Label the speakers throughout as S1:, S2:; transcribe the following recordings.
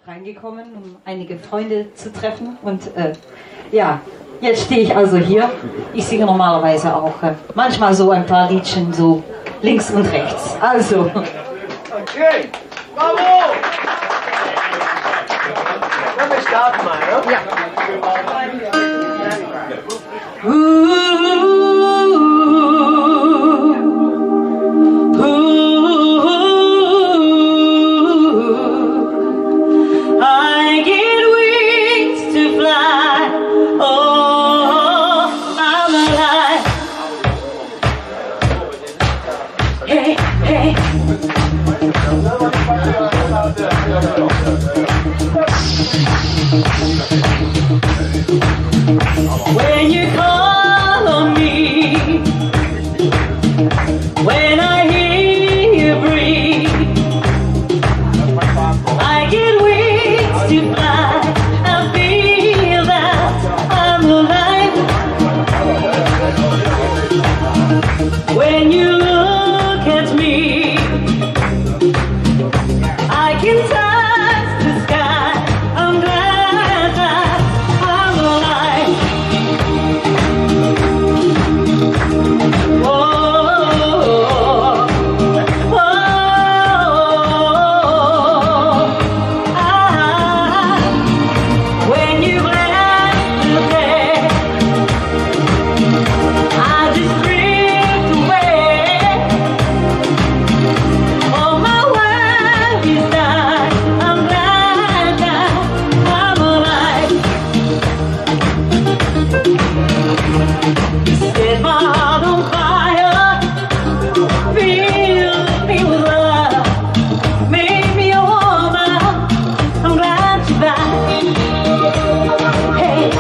S1: Reingekommen, um einige Freunde zu treffen und ja, jetzt stehe ich also hier. Ich singe normalerweise auch manchmal so ein paar Liedchen so links und rechts. Also.
S2: Okay, bravo! Dann wir starten mal, ne?
S1: Ja.
S3: When you call on me, when I hear you breathe, I get wings to fly. I feel that I'm alive. When you look at me, I can touch the sky. I'm glad that I'm alive. When you bless the day, I just drift away. All my world is done. I'm glad that I'm alive. You set my heart on fire, fill me with love, make me a woman. I'm glad you're back. Hey,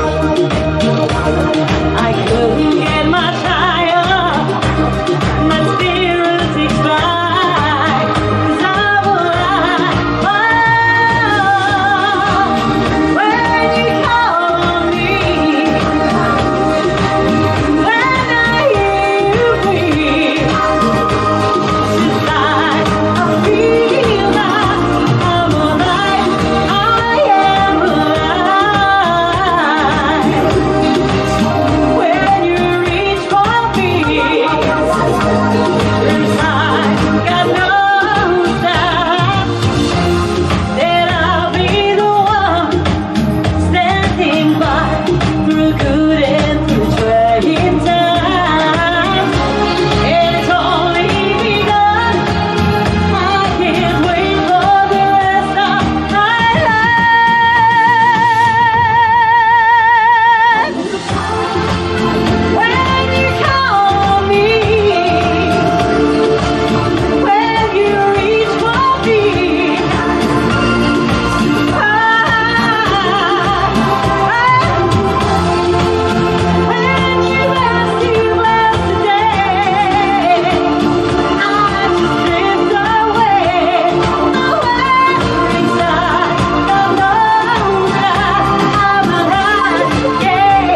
S3: I couldn't get much higher. My spirit takes flight, 'cause I'm alive. Oh, when you call on me, when I hear you breathe, it's like I feel that I'm alive. I am alive. When you reach for me, inside got no doubt that I'll be the one standing by through good and through trying times. And it's only begun. I can't wait for the rest of my life. When you call me, when you reach for me, when you bless today, I just drift away. Nowhere inside, I know that I'm alive. Yeah,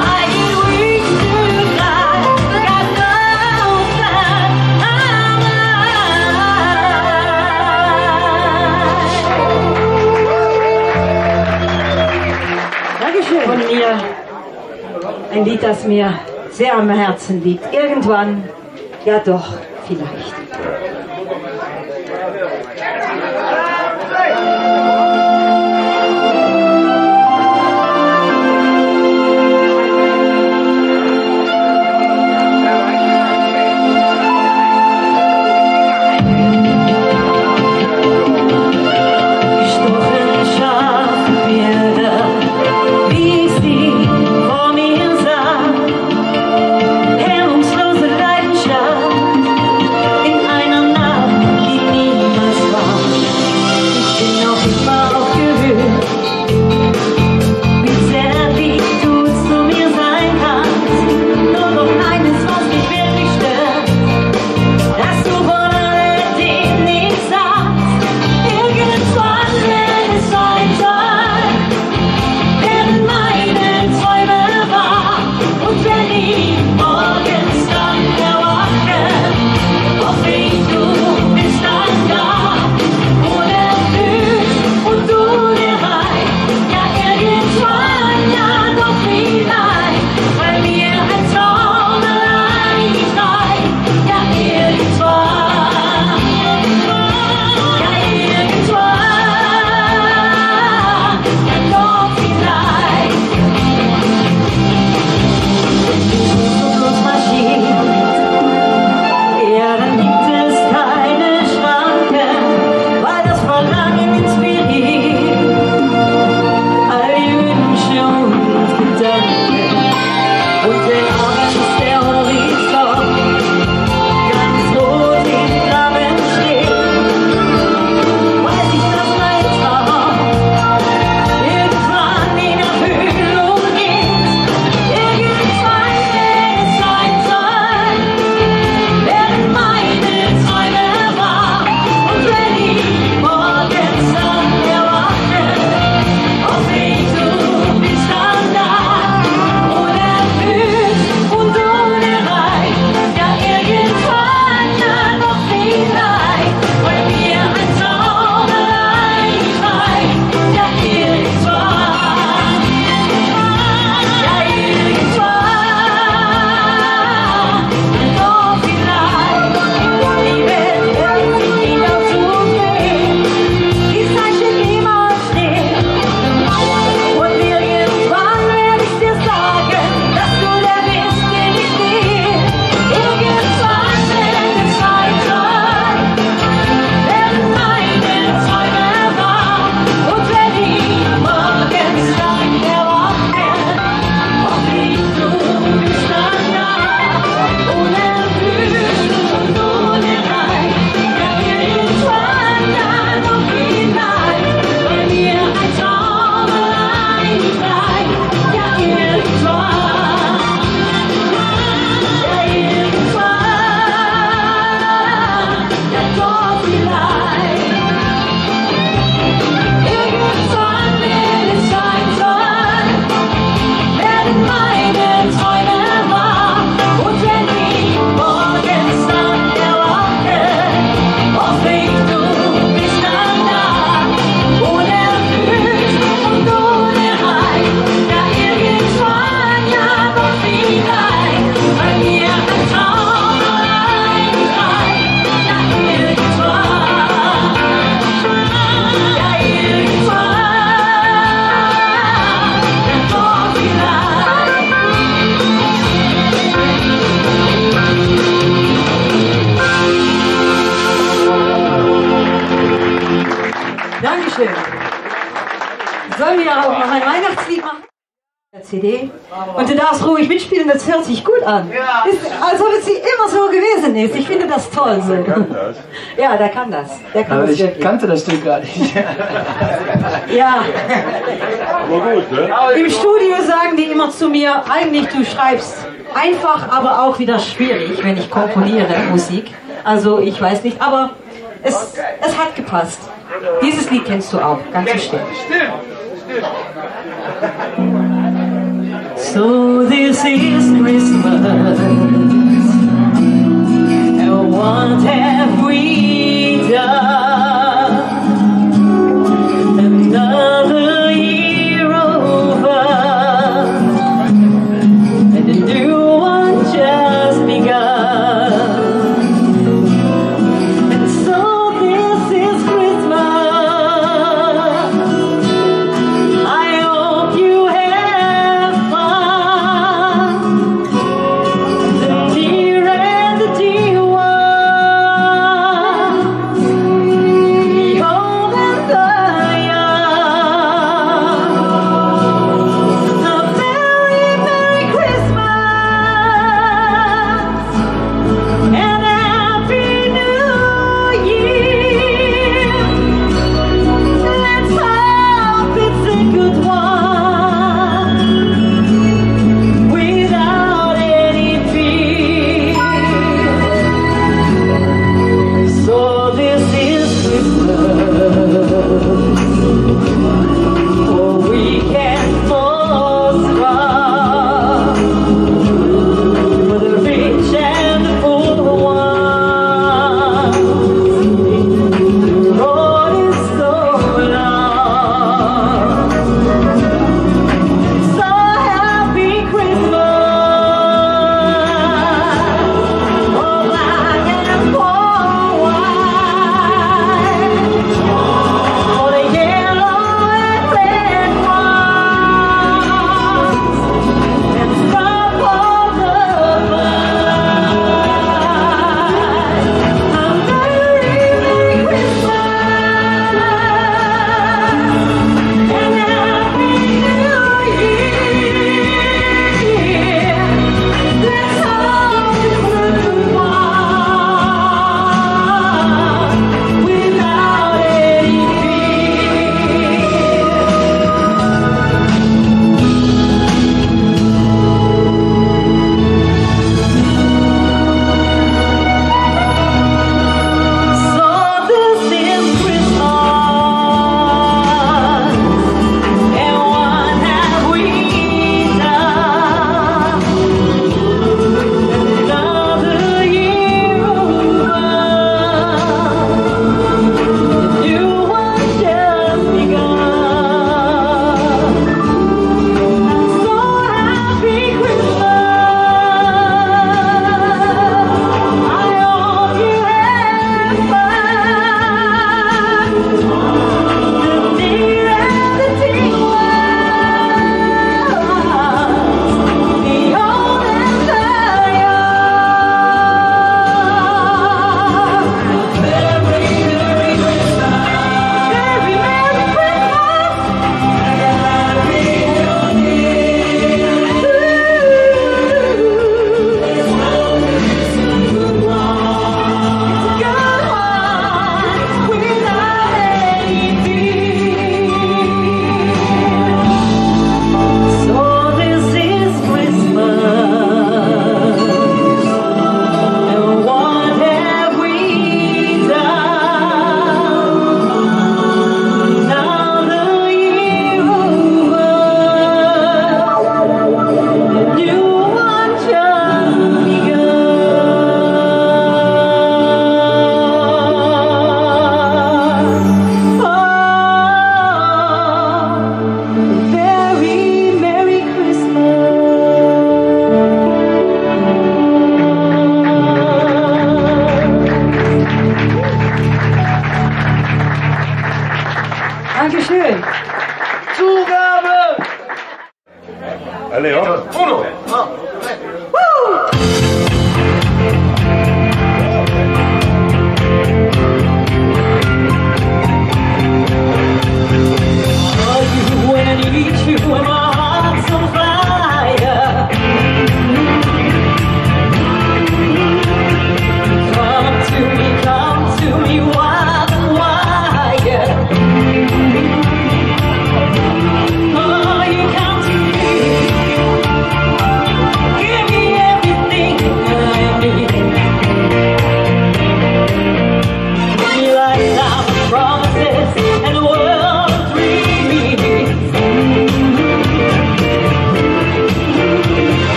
S3: I get wings to fly. Got no plan. I'm alive.
S1: Dankeschön. Von mir ein Lied, das mir sehr am Herzen liegt. Irgendwann, ja doch, vielleicht.
S3: Gestochen scharfe Bilder, wie ich sie vor mir sah. Hemmungslose Leidenschaft in einer
S1: Dankeschön. Sollen wir auch noch ein Weihnachtslied machen? Der CD. Und du darfst ruhig mitspielen, das hört sich gut an.
S2: Ja.
S1: Ist, als ob es immer so gewesen ist. Ich finde das toll. So.
S4: Der kann das.
S1: Ja, der kann das. Der kann
S5: Aber
S1: das
S5: ich
S1: wirklich.
S5: kannte das Stück gar nicht.
S1: Ja.
S4: Aber gut, ne?
S1: Im Studio sagen die immer zu mir, eigentlich du schreibst einfach, aber auch wieder schwierig, wenn ich komponiere Musik. Also ich weiß nicht, aber es hat gepasst. Dieses Lied kennst du auch, ganz bestimmt.
S2: Stimmt.
S3: So this is Christmas, and what have we done? Another year over, and a new one just begun. And so this is Christmas. I hope you have fun.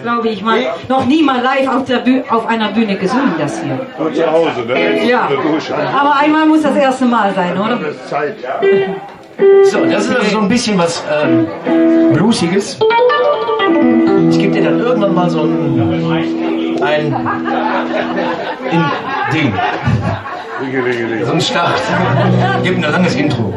S1: glaube ich, mal noch nie mal live auf einer Bühne gesungen, das hier.
S4: Nur zu Hause, ne?
S1: Ja, aber einmal muss das erste Mal sein, oder?
S4: Zeit.
S5: So, das ist also so ein bisschen was Bluesiges. Ich gebe dir dann irgendwann mal so ein Ding. So ein Start. Gib mir ein langes Intro.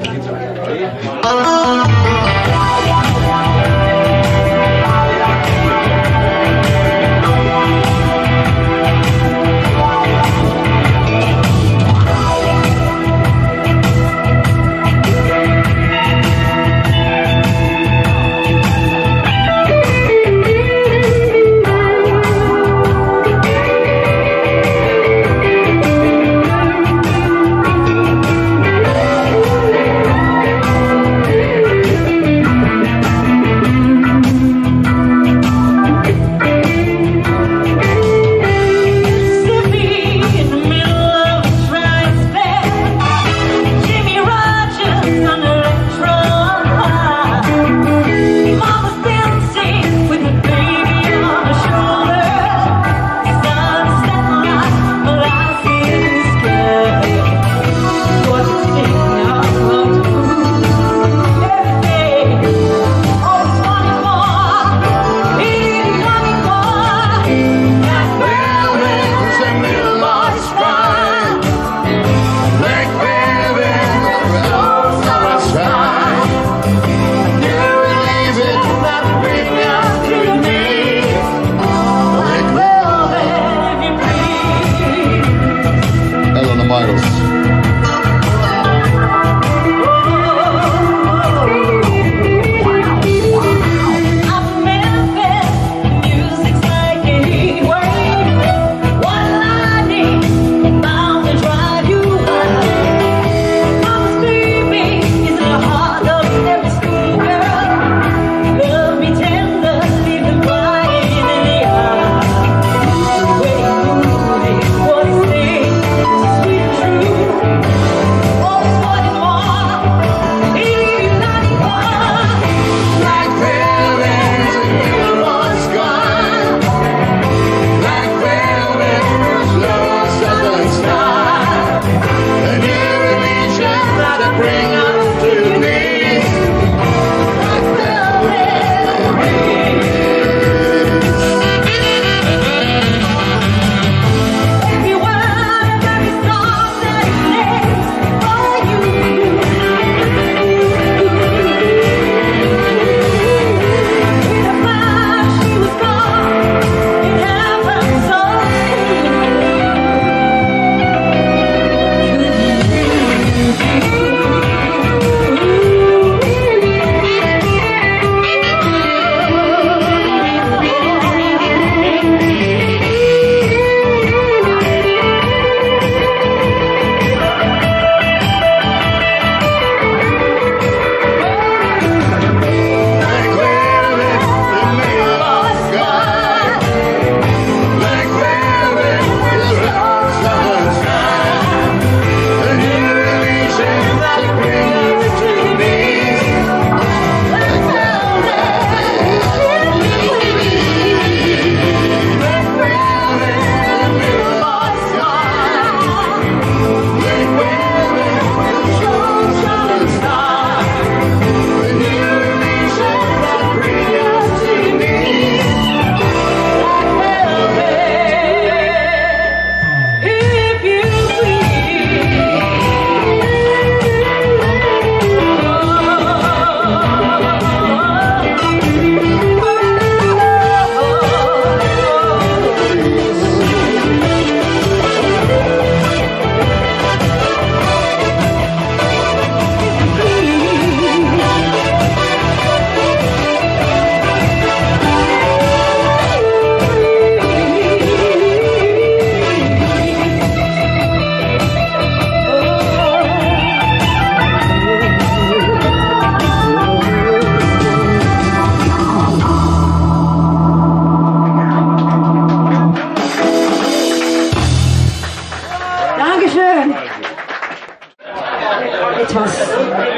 S1: etwas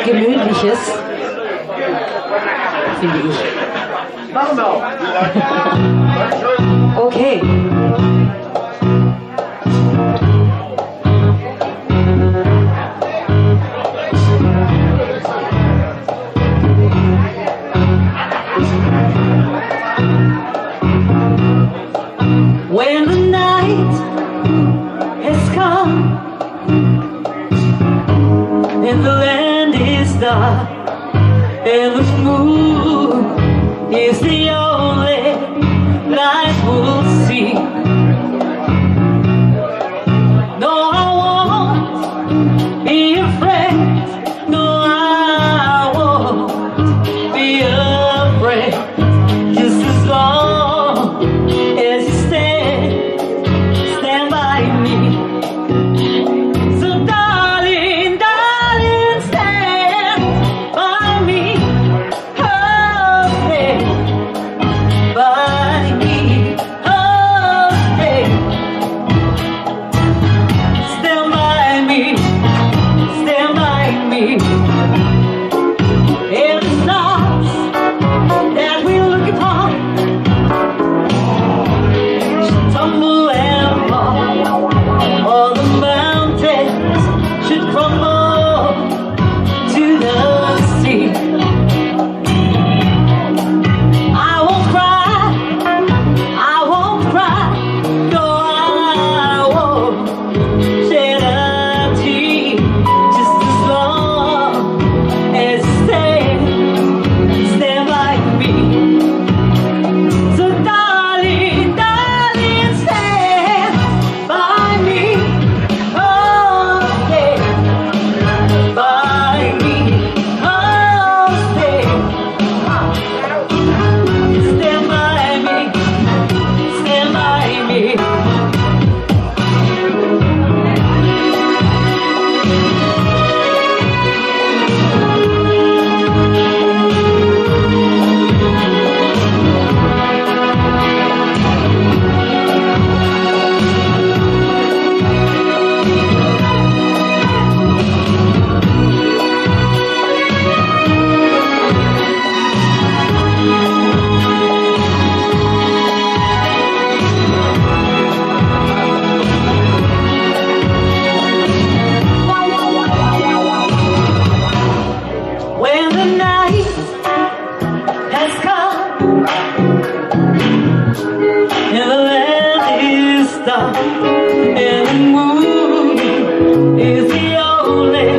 S1: Gemütliches, finde ich.
S2: Machen wir auch.
S1: Okay.
S3: When the night has come and the land is dark and the moon is the only light we'll see. No, I won't be afraid. No, I won't be afraid. Just as long as you stand by me. So darling, darling, stand by me. Oh, stand by me. Oh, stand by me. Stand by me. And the stars that we look upon tumble and fall. All the mountains should crumble to the sea. I won't cry, I won't cry. No, I won't shed a tear. Just as long as you stand by me. So darling, darling, stand by me. Oh, stand by me. Oh, stand by me. Stand by me. When the night has come and the land is dark and the moon is the only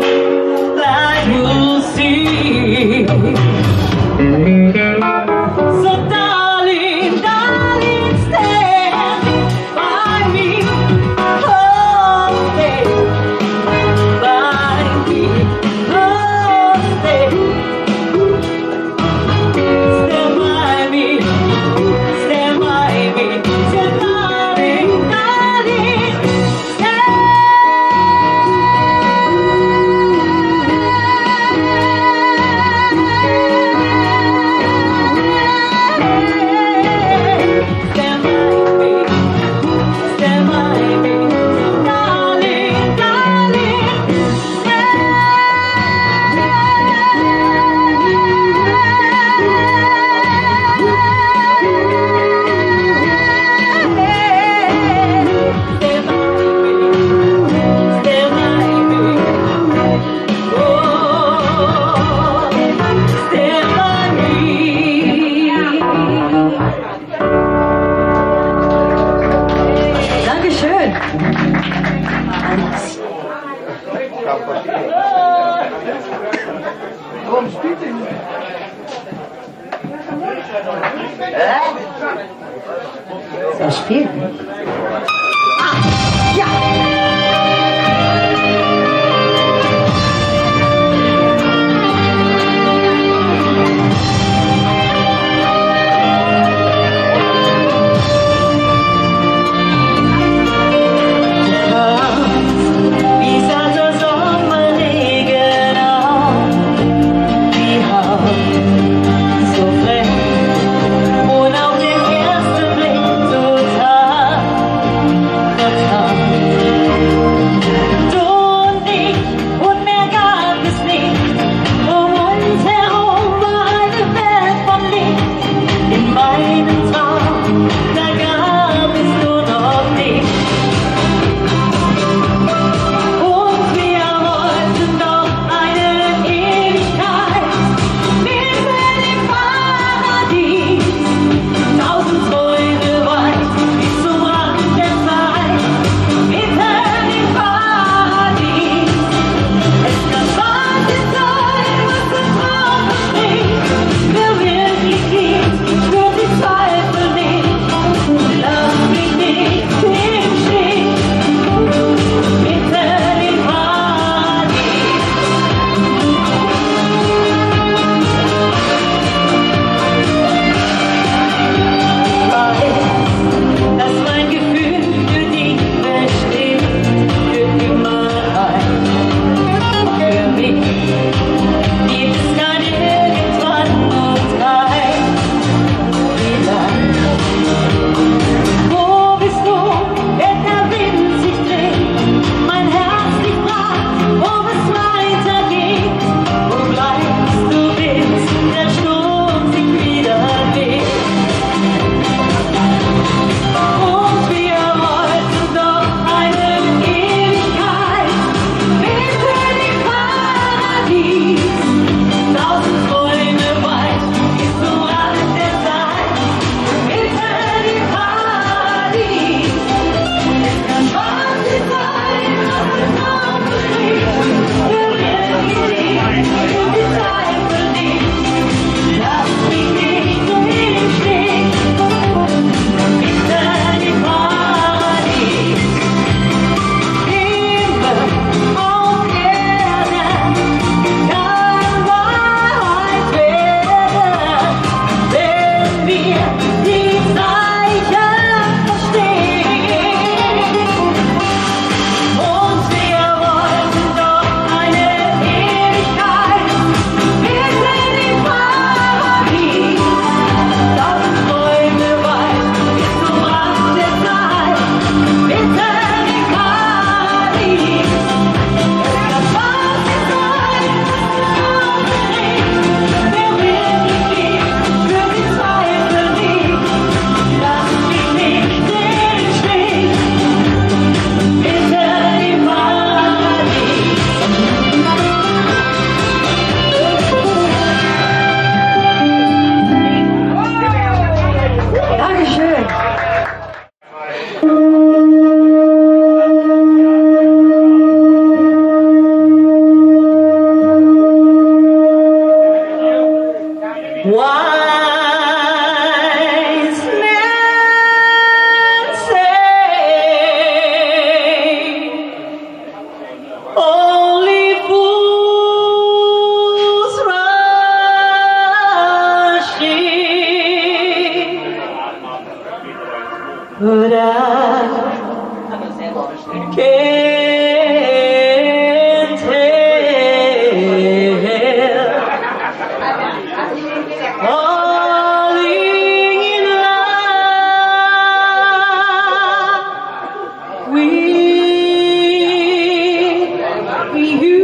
S3: light we'll see. So darling, darling, stand by me. Oh, stand by me. Oh, stand by me. Stand by me. Stand darling, darling, stand by me. Stand by me. Darling, darling,
S1: Dankeschön.
S2: Warum spielt ihr nicht?
S1: Soll ich spielen? Ja!
S3: Wie sagt der Sommerregen auf die Haut, so fremd und auf den ersten Blick total Wise men say only fools rush in, but I can't tell. Falling in love with you.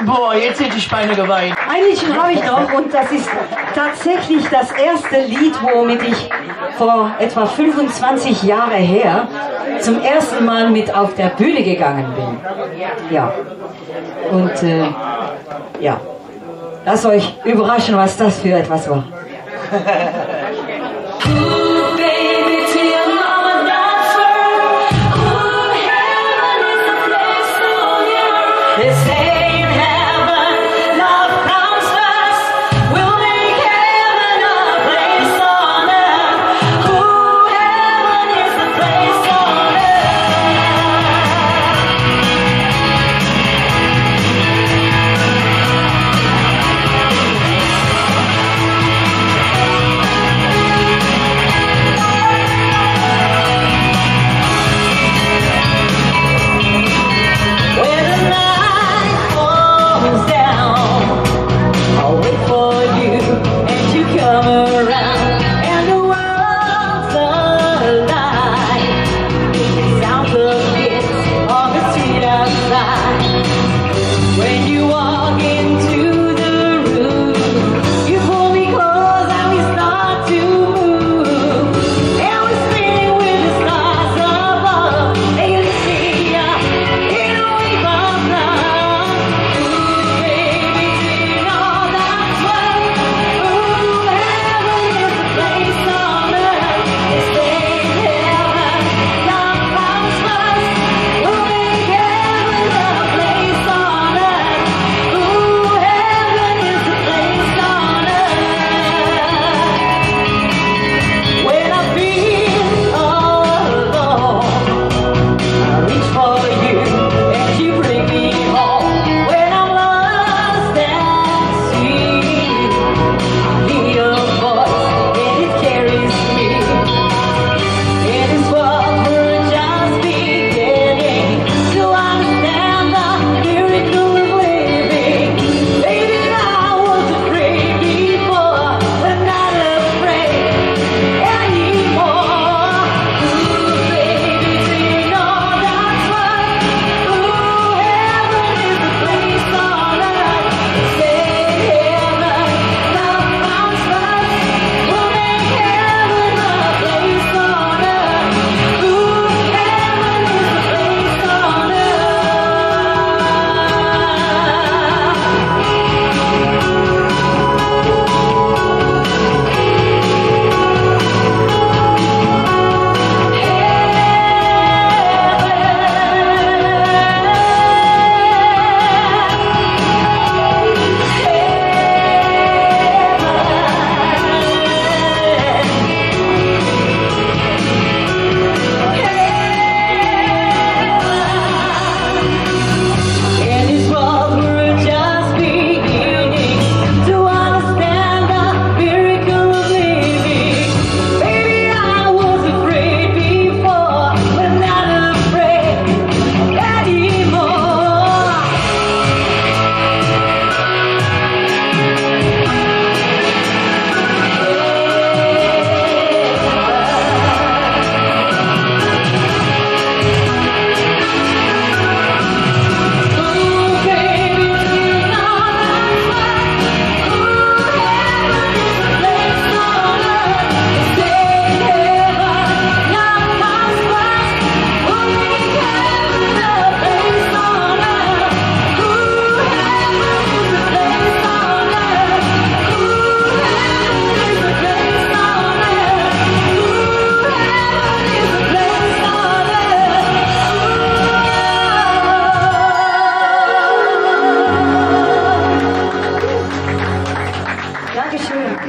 S5: Boah, jetzt sind die Speine geweint.
S1: Ein Liedchen habe ich noch und das ist tatsächlich das erste Lied, womit ich vor etwa 25 Jahre her zum ersten Mal mit auf der Bühne gegangen bin. Ja. Und ja, lasst euch überraschen, was das für etwas war.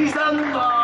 S5: die Sandra.